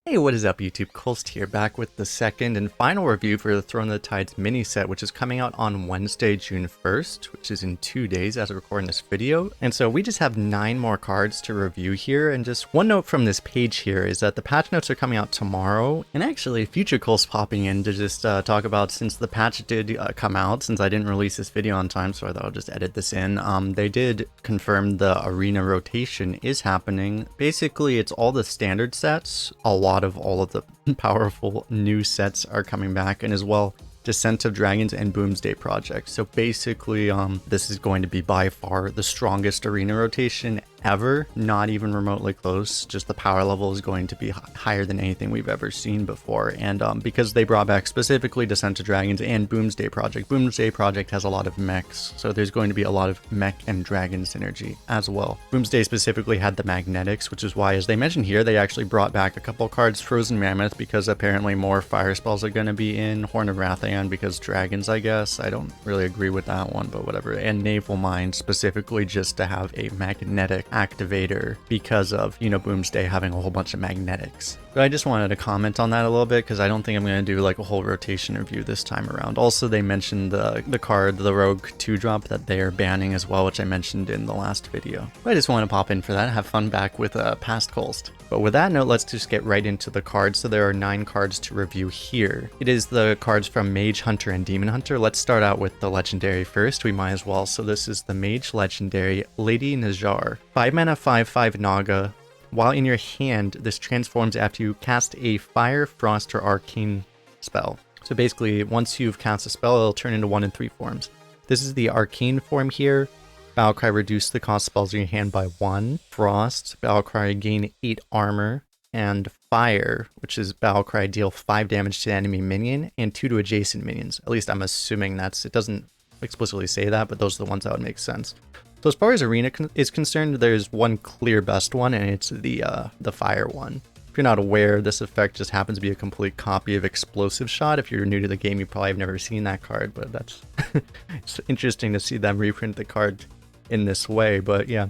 Hey, what is up YouTube? Kolst here, back with the second and final review for the Throne of the Tides mini-set, which is coming out on Wednesday, June 1st, which is in 2 days as of recording this video. And so we just have 9 more cards to review here, and just one note from this page here is that the patch notes are coming out tomorrow, and actually future Kolst popping in to just talk about, since the patch did come out, since I didn't release this video on time, so I thought I'll just edit this in. They did confirm the arena rotation is happening. Basically, it's all the standard sets, a lot of all of the powerful new sets are coming back, and as well Descent of Dragons and Boomsday Project. So basically this is going to be by far the strongest arena rotation ever, not even remotely close. Just the power level is going to be higher than anything we've ever seen before, and because they brought back specifically Descent of Dragons and Boomsday Project. Boomsday Project has a lot of mechs, so there's going to be a lot of mech and dragon synergy as well. Boomsday specifically had the magnetics, which is why, as they mentioned here, they actually brought back a couple cards, Frozen Mammoth, because apparently more fire spells are going to be in, Horn of Rathayan because dragons, I guess. I don't really agree with that one, but whatever. And Naval Mine specifically just to have a magnetic activator because of, you know, Boomsday having a whole bunch of magnetics. But I just wanted to comment on that a little bit because I don't think I'm going to do like a whole rotation review this time around. Also, they mentioned the card, the Rogue 2-drop, that they are banning as well, which I mentioned in the last video. But I just want to pop in for that, have fun back with past Kolst. But with that note, let's just get right into the cards. So there are 9 cards to review here. It is the cards from Mage, Hunter, and Demon Hunter. Let's start out with the Legendary first. We might as well. So this is the Mage Legendary, Lady Naz'jar. 5 mana, 5/5 Naga. While in your hand, this transforms after you cast a Fire, Frost, or Arcane spell. So basically, once you've cast a spell, it'll turn into 1 in 3 forms. This is the Arcane form here. Battlecry, reduce the cost spells in your hand by 1. Frost, Battlecry, gain 8 armor. And Fire, which is Battlecry, deal 5 damage to the enemy minion and 2 to adjacent minions. At least I'm assuming it doesn't explicitly say that, but those are the ones that would make sense. So as far as arena is concerned, there's one clear best one, and it's the Fire one. If you're not aware, this effect just happens to be a complete copy of Explosive Shot. If you're new to the game, you probably have never seen that card, but that's it's interesting to see them reprint the card in this way. But yeah,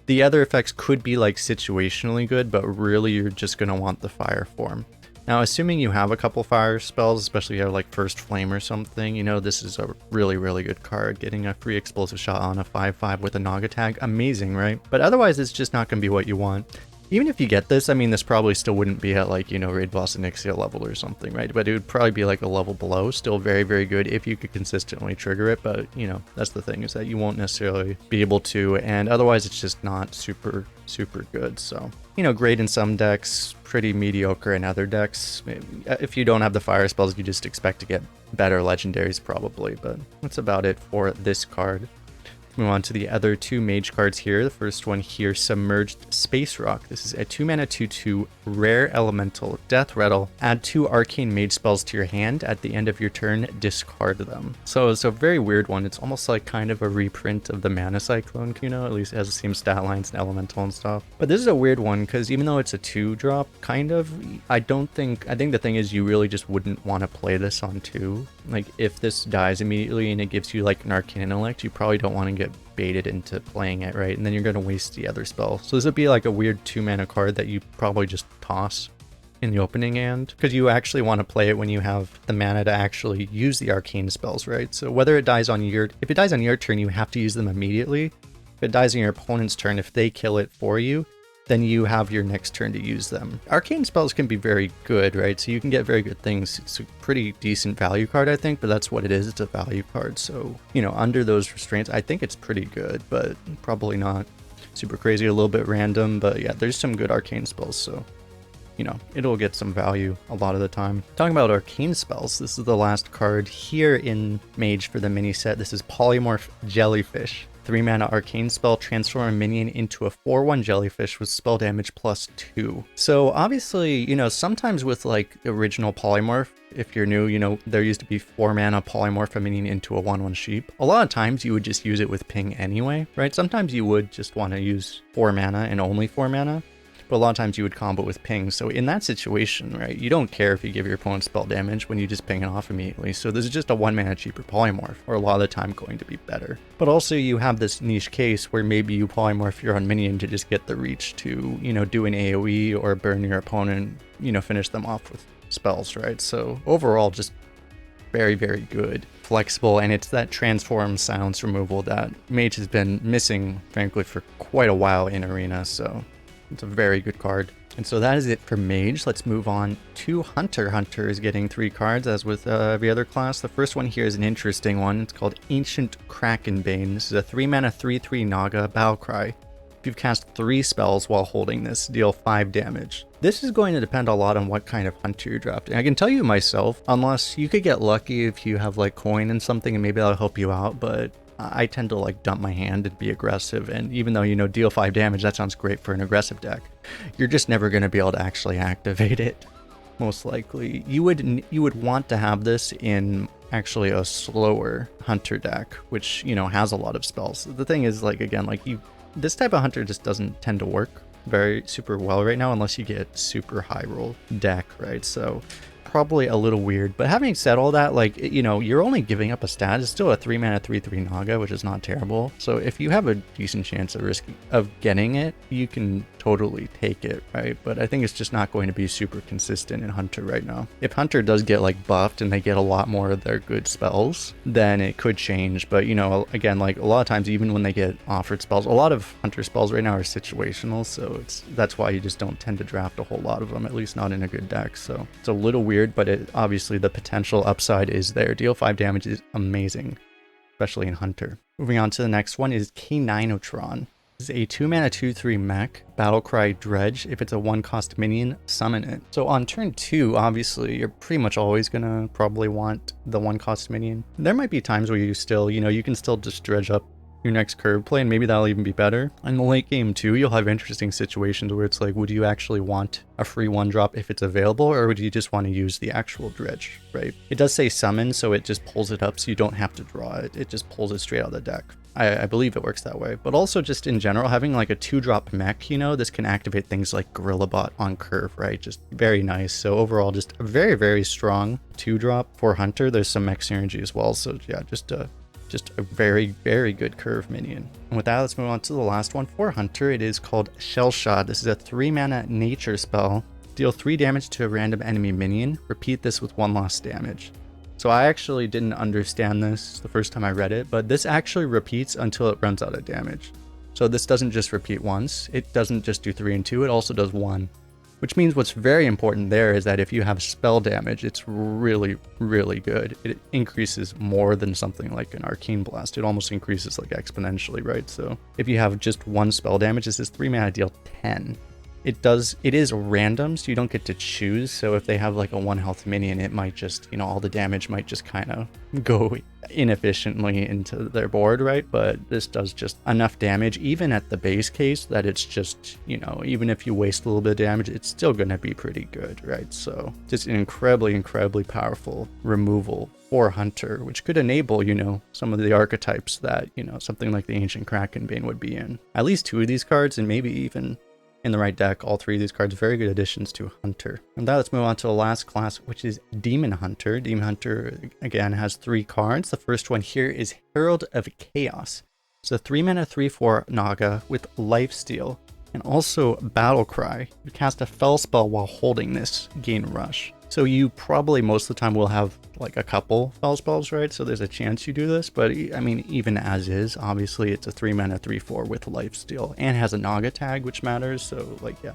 the other effects could be like situationally good, but really you're just going to want the Fire form. Now, assuming you have a couple fire spells, especially if you have like First Flame or something, you know, this is a really, really good card. Getting a free Explosive Shot on a 5/5 with a Naga tag, amazing, right? But otherwise, it's just not going to be what you want. Even if you get this, I mean, this probably still wouldn't be at like, you know, Raid Boss Onyxia level or something, right? But it would probably be like a level below. Still very, very good if you could consistently trigger it. But, you know, that's the thing, is that you won't necessarily be able to. And otherwise, it's just not super, super good. So, you know, great in some decks, pretty mediocre in other decks. If you don't have the fire spells, you just expect to get better legendaries probably. But that's about it for this card. Move on to the other 2 mage cards here. The first one here, Submerged Spacerock. This is a 2 mana 2/2 rare elemental, Death Rattle. Add 2 arcane mage spells to your hand. At the end of your turn, discard them. So it's a very weird one. It's almost like kind of a reprint of the Mana Cyclone, you know, at least it has the same stat lines and elemental and stuff. But this is a weird one because even though it's a 2-drop, kind of, I think the thing is you really just wouldn't want to play this on 2. Like, if this dies immediately and it gives you like an Arcane Intellect, you probably don't want to get baited into playing it, right? And then you're going to waste the other spell. So this would be like a weird 2 mana card that you probably just toss in the opening hand, because you actually want to play it when you have the mana to actually use the arcane spells, right? So whether it dies on if it dies on your turn, you have to use them immediately. If it dies on your opponent's turn, if they kill it for you, then you have your next turn to use them. Arcane spells can be very good, right? So you can get very good things. It's a pretty decent value card, I think, but that's what it is. It's a value card. So, you know, under those restraints, I think it's pretty good, but probably not super crazy, a little bit random. But yeah, there's some good arcane spells, so, you know, it'll get some value a lot of the time. Talking about arcane spells, this is the last card here in Mage for the mini set. This is Polymorph Jellyfish. 3 mana arcane spell, transform a minion into a 4/1 jellyfish with spell damage +2. So obviously, you know, sometimes with like the original polymorph, if you're new, you know, there used to be 4 mana polymorph a minion into a 1/1 sheep. A lot of times you would just use it with ping anyway, right? Sometimes you would just want to use 4 mana and only 4 mana. but a lot of times you would combo with ping. So in that situation, right, you don't care if you give your opponent spell damage when you just ping it off immediately. So this is just a 1 mana cheaper polymorph, or a lot of the time going to be better. But also you have this niche case where maybe you polymorph your own minion to just get the reach to, you know, do an AoE or burn your opponent, you know, finish them off with spells, right? So overall, just very, very good, flexible, and it's that transform silence removal that Mage has been missing, frankly, for quite a while in Arena, so it's a very good card. And so that is it for Mage. Let's move on to Hunter. Hunter is getting 3 cards, as with every other class. The first one here is an interesting one. It's called Ancient Krakenbane. This is a 3 mana 3/3 Naga Battlecry. If you've cast 3 spells while holding this, deal 5 damage. This is going to depend a lot on what kind of hunter you're drafting. I can tell you myself, unless you could get lucky if you have like coin and something and maybe that'll help you out, but I tend to like dump my hand and be aggressive, and even though, you know, deal 5 damage, that sounds great for an aggressive deck, you're just never going to be able to actually activate it, most likely. You would want to have this in actually a slower hunter deck, which, you know, has a lot of spells. The thing is, like, again, like, this type of hunter just doesn't tend to work very super well right now unless you get super high roll deck, right? So probably a little weird. But having said all that, like, you know, you're only giving up a stat. It's still a 3 mana 3/3 Naga, which is not terrible. So if you have a decent chance of getting it, you can totally take it, right? But I think it's just not going to be super consistent in Hunter right now. If Hunter does get like buffed and they get a lot more of their good spells, then it could change. But, you know, again, like a lot of times, even when they get offered spells, a lot of Hunter spells right now are situational. So that's why you just don't tend to draft a whole lot of them, at least not in a good deck. So it's a little weird, but obviously the potential upside is there. Deal 5 damage is amazing, especially in Hunter. Moving on to the next one is K9otron. This is a 2 mana 2/3 mech, Battlecry Dredge. If it's a 1-cost minion, summon it. So on turn 2, obviously, you're pretty much always gonna probably want the 1-cost minion. There might be times where you still, you know, you can still just dredge up your next curve play, and maybe that'll even be better. In the late game too, you'll have interesting situations where it's like, would you actually want a free 1-drop if it's available, or would you just want to use the actual dredge, right? It does say summon, so it just pulls it up, so you don't have to draw it. It just pulls it straight out of the deck. I believe it works that way. But also just in general, having like a 2-drop mech, you know, this can activate things like Gorillabot on curve, right? Just very nice. So overall, just a very, very strong 2-drop for Hunter. There's some mech synergy as well. So yeah, just a very, very good curve minion. And with that, let's move on to the last one for Hunter. It is called Shellshot. This is a 3 mana nature spell. Deal 3 damage to a random enemy minion. Repeat this with 1 loss damage. So I actually didn't understand this the first time I read it, but this actually repeats until it runs out of damage. So this doesn't just repeat once. It doesn't just do 3 and 2, it also does 1. Which means what's very important there is that if you have spell damage, it's really, really good. It increases more than something like an Arcane Blast. It almost increases like exponentially, right? So if you have just 1 spell damage, this is 3 mana, deal 10. It is random, so you don't get to choose. So if they have like a 1 health minion, it might just, you know, all the damage might just kind of go inefficiently into their board, right? But this does just enough damage, even at the base case, that it's just, you know, even if you waste a little bit of damage, it's still going to be pretty good, right? So just an incredibly, incredibly powerful removal for Hunter, which could enable, you know, some of the archetypes that, you know, something like the Ancient Krakenbane would be in. At least 2 of these cards, and maybe even in the right deck, all 3 of these cards, very good additions to Hunter. And now let's move on to the last class, which is Demon Hunter. Demon Hunter, again, has 3 cards. The first one here is Herald of Chaos. It's a 3 mana 3/4 Naga with Lifesteal, and also Battlecry. You cast a Fel spell while holding this, gain Rush. So you probably most of the time will have like a couple Fel spells, right? So there's a chance you do this, but I mean, even as is, obviously it's a 3 mana 3/4 with Lifesteal and has a Naga tag, which matters. So like, yeah,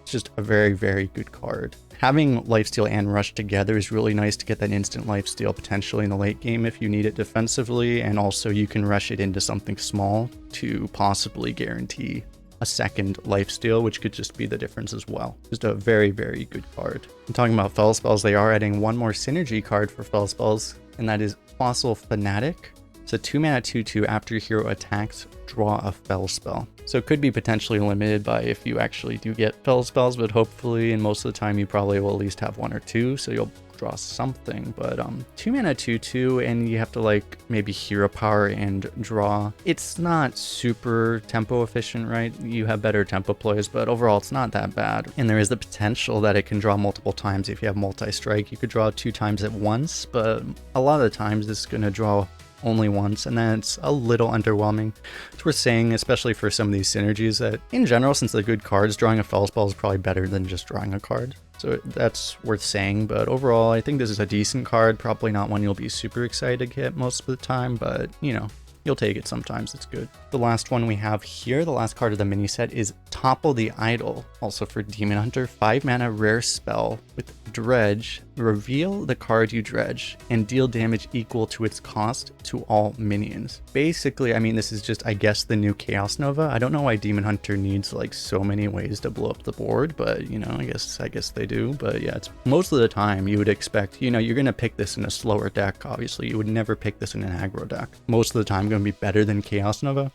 it's just a very, very good card. Having Lifesteal and Rush together is really nice to get that instant Lifesteal potentially in the late game if you need it defensively, and also you can rush it into something small to possibly guarantee a second Lifesteal, which could just be the difference as well. Just a very, very good card. I'm talking about Fel spells, they are adding 1 more synergy card for Fel spells, and that is Fossil Fanatic. It's a 2 mana 2/2, after your hero attacks, draw a Fel spell. So it could be potentially limited by if you actually do get Fel spells, but hopefully, and most of the time, you probably will at least have 1 or 2, so you'll draw something, but 2 mana 2/2, and you have to like maybe hero power and draw. It's not super tempo efficient, right? You have better tempo plays, but overall it's not that bad. And there is the potential that it can draw multiple times. If you have multi-strike, you could draw 2 times at once, but a lot of the times this is going to draw only once, and then it's a little underwhelming. It's worth saying, especially for some of these synergies, that in general, since they're good cards, drawing a Fellspell is probably better than just drawing a card. So that's worth saying, but overall, I think this is a decent card. Probably not one you'll be super excited to get most of the time, but you know, you'll take it sometimes, it's good. The last one we have here, the last card of the mini set, is Topple the Idol, also for Demon Hunter, 5 mana rare spell with Dredge. Reveal the card you dredge and deal damage equal to its cost to all minions. Basically, I mean, this is just, I guess, the new Chaos Nova. I don't know why Demon Hunter needs like so many ways to blow up the board, but you know, I guess they do. But yeah, it's most of the time you would expect, you know, you're gonna pick this in a slower deck. Obviously, you would never pick this in an aggro deck. Most of the time, gonna be better than Chaos Nova.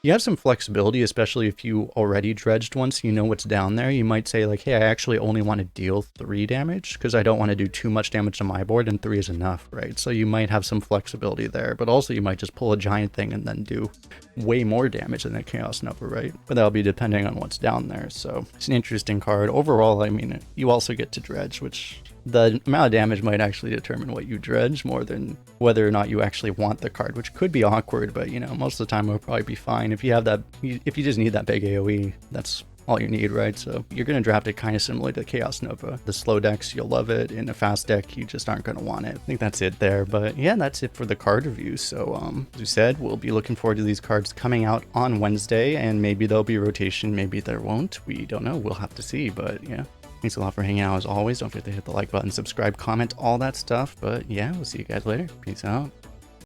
You have some flexibility, especially if you already dredged once, you know what's down there. You might say like, hey, I actually only want to deal 3 damage because I don't want to do too much damage to my board, and 3 is enough, right? So you might have some flexibility there, but also you might just pull a giant thing and then do way more damage than a Chaos Nova, right? But that'll be depending on what's down there. So it's an interesting card. Overall, I mean, you also get to dredge, which the amount of damage might actually determine what you dredge more than whether or not you actually want the card, which could be awkward, but you know, most of the time it'll probably be fine. If you have that, if you just need that big AoE, that's all you need, right? So you're going to draft it kind of similar to Chaos Nova. The slow decks, you'll love it. In a fast deck, you just aren't going to want it. I think that's it there, but yeah, that's it for the card review. So as we said, we'll be looking forward to these cards coming out on Wednesday, and maybe there'll be rotation, maybe there won't. We don't know. We'll have to see, but yeah. Thanks a lot for hanging out as always. Don't forget to hit the like button, subscribe, comment, all that stuff. But yeah, we'll see you guys later. Peace out.